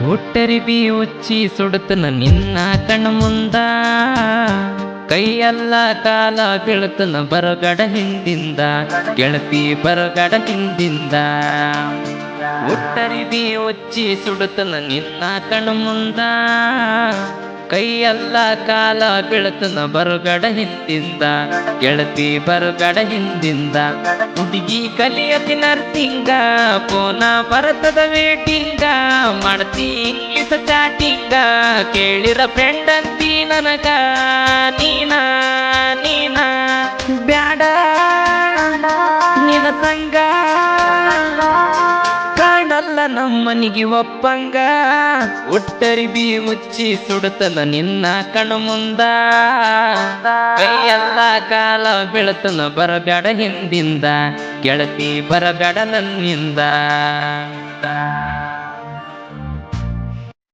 ಹುಟ್ಟರಿಬಿ ಉಚ್ಚಿ ಸುಡುತ್ತನ ನಿನ್ನ ಕಣ್ಣ ಮುಂದ ಕೈಯೆಲ್ಲ ಕಾಲ ಬೀಳುತ್ತನ ಬರಗಡ ಹಿಂದಿಂದ ಗೆಳತಿ ಬರಗಡ ಹಿಂದಿಂದ ಹುಟ್ಟರಿಬಿ ಉಚ್ಚಿ ಸುಡುತ್ತನ ನಿನ್ನ ಕಣ್ಣ ಮುಂದ ಕೈಯೆಲ್ಲ ಕಾಲ ಬೀಳುತ್ತನ ಬರಗಡ ಹಿಂದಿಂದ ಗೆಳತಿ ಬರಗಡ ಹಿಂದಿಂದ ಹುಡುಗಿ ಕಲಿಯತಿ ನರ್ಸಿಂಗ ಪೋನ ಬರ್ತದ ವೇಟಿಂಗ ಮಾಡ್ತಿ ಇಂಗ್ಲಿಷ್ ಚಾಟಿಂಗ ಕೇಳಿರ ಫ್ರೆಂಡ್ ಅಂತಿ ನನಗ ನೀನ ನೀನ ಬ್ಯಾಡ ನಿನ ಸಂಗ ಕಾಣಲ್ಲ ನಮ್ಮನಿಗೆ ಒಪ್ಪಂಗ ಹುಟ್ಟರಿಬಿ ಮುಚ್ಚಿ ಸುಡುತ್ತನ ನಿನ್ನ ಕಣ್ಣು ಮುಂದ ಕೈಯೆಲ್ಲ ಕಾಲ ಬೀಳುತ್ತನ ಬರಬೇಡ ಹಿಂದಿಂದ ಗೆಳತಿ ಬರಬೇಡ ನನ್ನಿಂದ.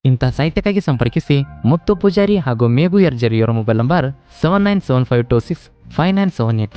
ಇಂಥ ಸಾಹಿತ್ಯಕ್ಕಾಗಿ ಸಂಪರ್ಕಿಸಿ ಮುತ್ತು ಪೂಜಾರಿ ಹಾಗೂ ಮೇಘು ಯರ್ಜರಿ ಅವರ ಮೊಬೈಲ್ ನಂಬರ್ 7975265978.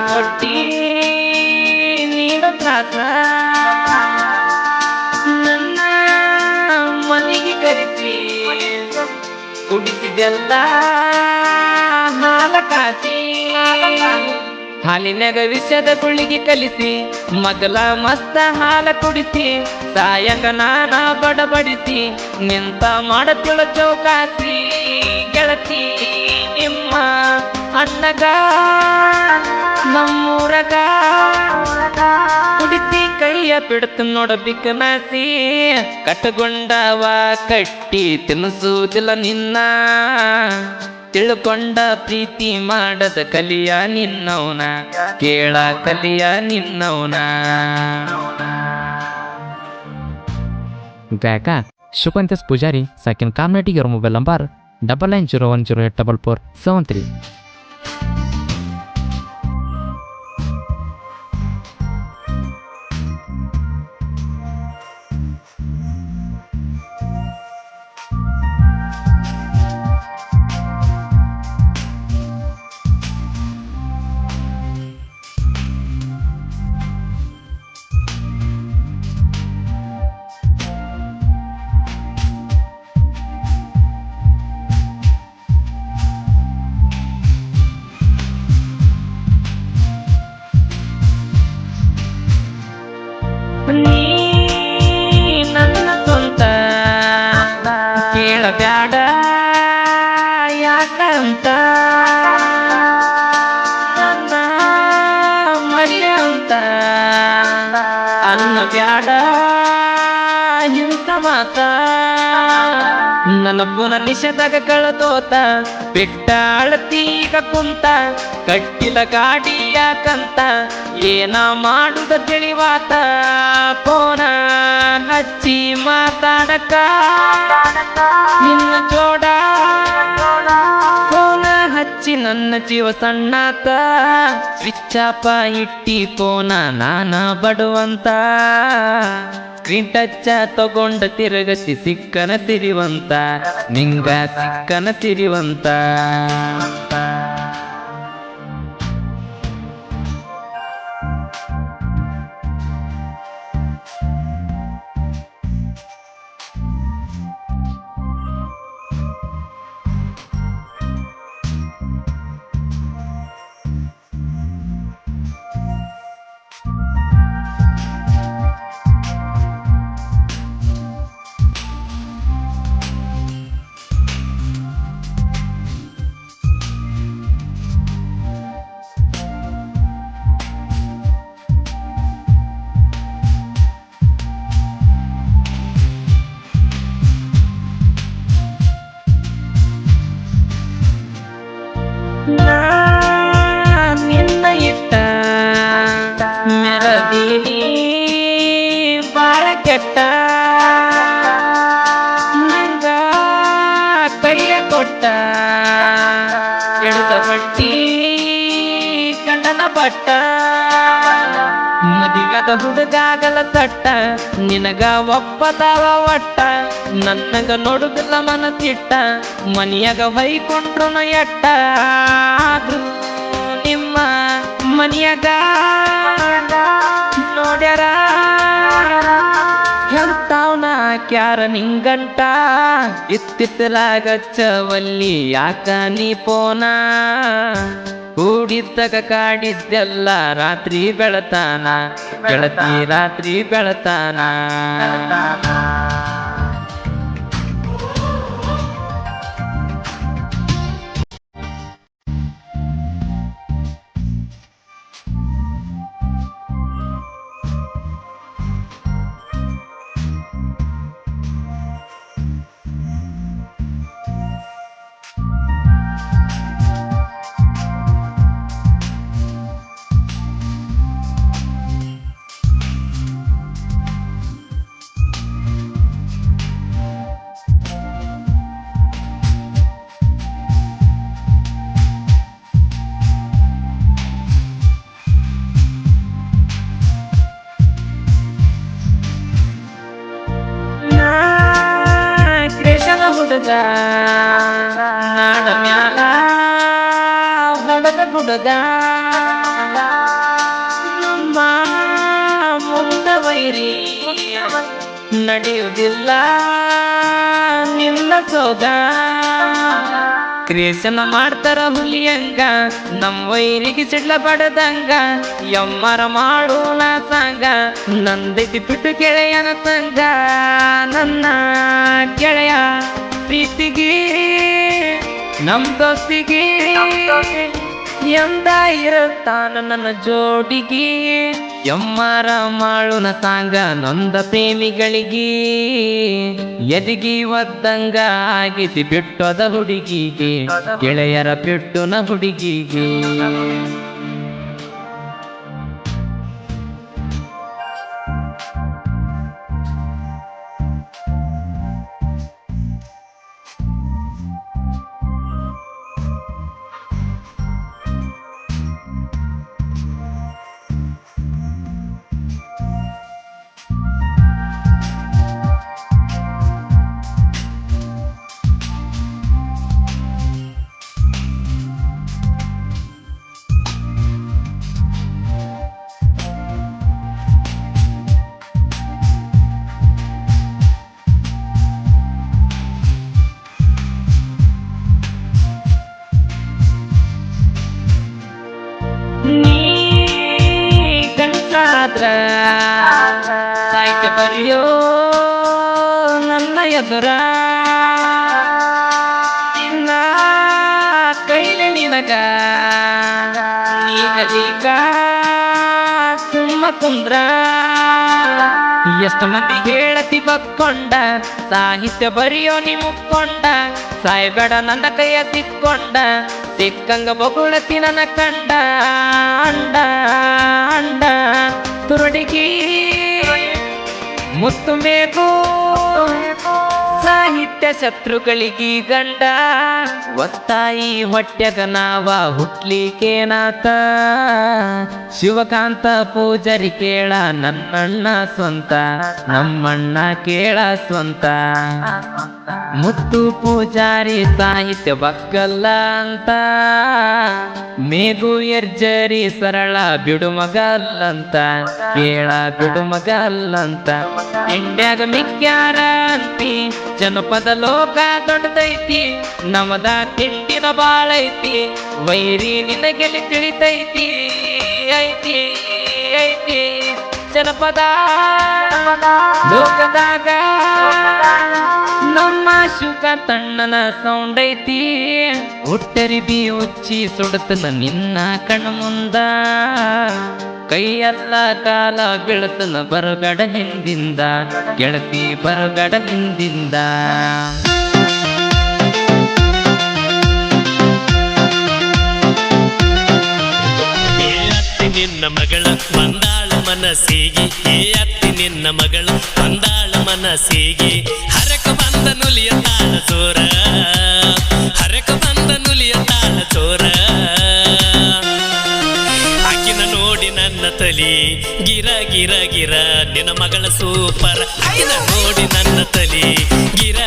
ಕೊಟ್ಟಿ ನೀಡ ತ್ರಾಸ ನನ್ನ ಮನೆಗೆ ಕರೆಸಿ ಕುಡಿಸಿದೆಲ್ಲ ಹಾಲ ಕಾಸಿ ಹಾಲಿನಾಗ ವಿಷದ ಗುಳಿಗೆ ಕಲಿಸಿ ಮಗಲ ಮಸ್ತ ಹಾಲ ಕುಡಿಸಿ ಸಾಯಕ ನಾನ ಬಡಬಡಿಸಿ ನಿಂತ ಮಾಡತಿಳ ಚೌಕಾಸಿ ಗೆಳತಿ ನಿಮ್ಮ ಅಣ್ಣಗ ನಮ್ಮೂರಗ ಕುಡಿಸಿ ಕೈಯ ಬಿಡ್ತು ನೋಡಬಿಕ್ಕನಾಸಿ ಕಟ್ಟಗೊಂಡವ ಕಟ್ಟಿ ತಿನ್ನಿಸುವುದಿಲ್ಲ ನಿನ್ನ ತಿಳ್ಕೊಂಡ ಪ್ರೀತಿ ಮಾಡದ ಕಲಿಯ ನಿನ್ನವನ ಕೇಳ ಕಲಿಯ ನಿನ್ನವನ. ಗಾಯಕ ಶುಕಂತೇಶ್ ಪೂಜಾರಿ ಸಾಕಿನ ಕಾಮ್ನಟಿಗೆ ಅವರ ಮೊಬೈಲ್ ನಂಬರ್ 9901084473. ನೀ ನನ್ನ ಸ್ವಂತ ಕೇಳಬ್ಯಾಡ ಯಾಕಂತ ನನ್ನ ಮನೆ ಅಂತ ಅನ್ನಬ್ಯಾಡ ಇಂಥ ಮಾತ ನನ್ನ ಪುನಃ ನಿಷೇಧಾಗ ಕಳೆದೋತ ಬಿಟ್ಟ ಅಳತೀಗ ಕುಂತ ಕಟ್ಟಿಲ ಗಾಡಿ ಯಾಕಂತ ಏನ ಮಾಡುದ ತಿಳಿವಾತ ಪೋನ ಹಚ್ಚಿ ಮಾತಾಡಕ ನಿನ್ನ ಜೋಡ ಪೋನ ಹಚ್ಚಿ ನನ್ನ ಜೀವ ಸಣ್ಣಾತ ಸ್ವಿಚ್ಚಾಪ ಇಟ್ಟಿ ಪೋನ ನಾನ ಬಡುವಂತ ಸ್ಕ್ರೀನ್ ಟಚ್ ತಗೊಂಡ ತಿರುಗಸಿ ಸಿಕ್ಕನ ತಿರಿವಂತ ನಿಂಗ ಸಿಕ್ಕನ ತಿರಿವಂತ. ನಾ ನಿನ್ನ ಇಟ್ಟ ಮೆರದೀನಿ ಬಾಳ ಕೆಟ್ಟ ನಂಗ ಕೈಯ ಕೊಟ್ಟ ಎಡದ ಬಟ್ಟಿ ಗಂಡನ ಬಟ್ಟ ಮದಿಗದ ಹುಡುಗಾಗಲ ತಟ್ಟ ನಿನಗ ಒಪ್ಪತಾವ ಒಟ್ಟ ನನ್ನಗ ನೋಡುದಿಲ್ಲ ಮನಸಿಟ್ಟ ಮನಿಯಾಗ ಬೈಕೊಂಡ್ರುನು ಎಟ್ಟ ಆದ್ರೂ ನಿಮ್ಮ ಮನಿಯಾಗ ನೋಡ್ಯಾರ ಎಂತಾವ್ನ ಕ್ಯಾರ ನಿಂಗಂಟ ಇತ್ತಿತ್ತಲಾಗ ಚವಲ್ಲಿ ಯಾಕ ನೀ ಪೋನ ಕೂಡಿದ್ದಾಗ ಕಾಡಿದ್ದೆಲ್ಲ ರಾತ್ರಿ ಬೆಳತಾನ ಗೆಳತಿ ರಾತ್ರಿ ಬೆಳತಾನ ಕೃಷ್ಣನ ಹುಡುಗ ನಾಡ ಮ್ಯಾಲ ಹೊಡೆದ ಹುಡುಗ ನಮ್ಮ ಮುಂದ ವೈರಿ ನಡೆಯುವುದಿಲ್ಲ ನಿನ್ನ ಸೋಗ ಕ್ರಿಯೇಷನ್ ಮಾಡ್ತಾರ ಹುಲಿಯಂಗ ನಮ್ ವೈರಿಗೆ ಸಿಡ್ಲ ಬಡದಂಗ ಎಮ್ಮರ ಮಾಡೋಣ ಸಂಗ ನಂದೈತಿ ಬಿಟ್ಟು ಗೆಳೆಯನ ಸಂಗ ನನ್ನ ಗೆಳೆಯ ಪ್ರೀತಿಗೆ ನಮ್ ದೋಸ್ತಿಗೆ ಎಂದ ಇರುತ್ತಾನ ನನ್ನ ಜೋಡಿಗೆ ಎಮ್ಮರ ಮಾಳುನ ಸಾಂಗ ನೊಂದ ಪ್ರೇಮಿಗಳಿಗೆ ಎದಗಿ ಒದ್ದಂಗ ಆಗಿತಿ ಬಿಟ್ಟೋದ ಹುಡುಗಿಗೆ ಗೆಳೆಯರ ಬಿಟ್ಟುನ ಹುಡುಗಿಗೆ ನೀ ಕಣ್ಸಾದ್ರ ಸಾಹಿತ್ಯ ಬರೆಯೋ ನನ್ನ ಎದುರ ನಿನ್ನ ಕೈಲಿ ನಿನಗ ನೀಗ ಸುಮ್ಮ ಕುಂದ್ರ ಎಷ್ಟು ಮಂದಿ ಹೇಳತಿ ಬಕ್ಕೊಂಡ ಸಾಹಿತ್ಯ ಬರೆಯೋ ನೀ ಮುಕ್ಕೊಂಡ ಸಾಯ್ಬೇಡ ನನ್ನ ಕೈಯ ಸಿಕ್ಕೊಂಡ ಸಿಕ್ಕಂಗ ಬೊಗುಳತಿ ನನ್ನ ಕಂಡ ಅಂಡ ಅಂಡ ತುರುಡಿಗಿ ಮುತ್ತು ಬೇಕು ಸಾಹಿತ್ಯ ಶತ್ರುಗಳಿಗೆ ಗಂಡ ಒತ್ತಾಯಿ ಹೊಟ್ಟೆಗ ನಾವ ಹುಟ್ಲಿಕ್ಕೇನಾತ ಶಿವಕಾಂತ ಪೂಜಾರಿ ಕೇಳ ನನ್ನಣ್ಣ ಸ್ವಂತ ನಮ್ಮಣ್ಣ ಕೇಳ ಸ್ವಂತ ಮುತ್ತು ಪೂಜಾರಿ ಸಾಹಿತ್ಯ ಬಕ್ಕಲ್ಲ ಅಂತ ಮೇಘು ಎರ್ಜರಿ ಸರಳ ಬಿಡು ಮಗ ಅಲ್ಲಂತ ಕೇಳ ಬಿಡು ಮಗ ಅಲ್ಲಂತ ಇಂಡ್ಯಾಗ ಮಿಕ್ಕ್ಯಾರ ಅಂತಿ ಜನಪದ ಲೋಕ ದೊಡ್ಡದೈತಿ ನಮದ ತಿಂಡಿನ ಬಾಳೈತಿ ವೈರಿ ನಿನಗೆಲ್ಲಿ ತಿಳಿತೈತಿ ಐತಿ ಐತಿ ಜನಪದ ಲೋಕದಾಗ ನಮ್ಮ ಶುಕ ತಣ್ಣನ ಸೌಂಡ್ ಐತಿ ಹುಟ್ಟರಿಬಿ ಉಚ್ಚಿ ಸುಡತನ ನಿನ್ನ ಕಣ್ಣ ಮುಂದ ಕೈಯೆಲ್ಲ ಕಾಲ ಬೀಳತನ ಬರಬೇಡ ಹಿಂದಿಂದ ಗೆಳತಿ ಬರಬೇಡ ಹಿಂದಿಂದ ನಿನ್ನ ಮಗಳ ಬಂದಾಳ ಮನಸ್ಸಿಗೆ ಏ ಅತ್ತಿ ನಿನ್ನ ಮಗಳು ಬಂದಾಳ ಮನಸ್ಸಿಗೆ ಹರಕ ಬಂದ ನುಲಿಯ ತಾಳ ಚೋರ ಹರಕ ಬಂದ ನುಲಿಯ ತಾಳ ಚೋರ ಆಕಿನ ನೋಡಿ ನನ್ನ ತಲಿ ಗಿರ ಗಿರ ಗಿರ ನಿನ್ನ ಮಗಳ ಸೂಪರ್ ಆಕಿನ ನೋಡಿ ನನ್ನ ತಲಿ ಗಿರ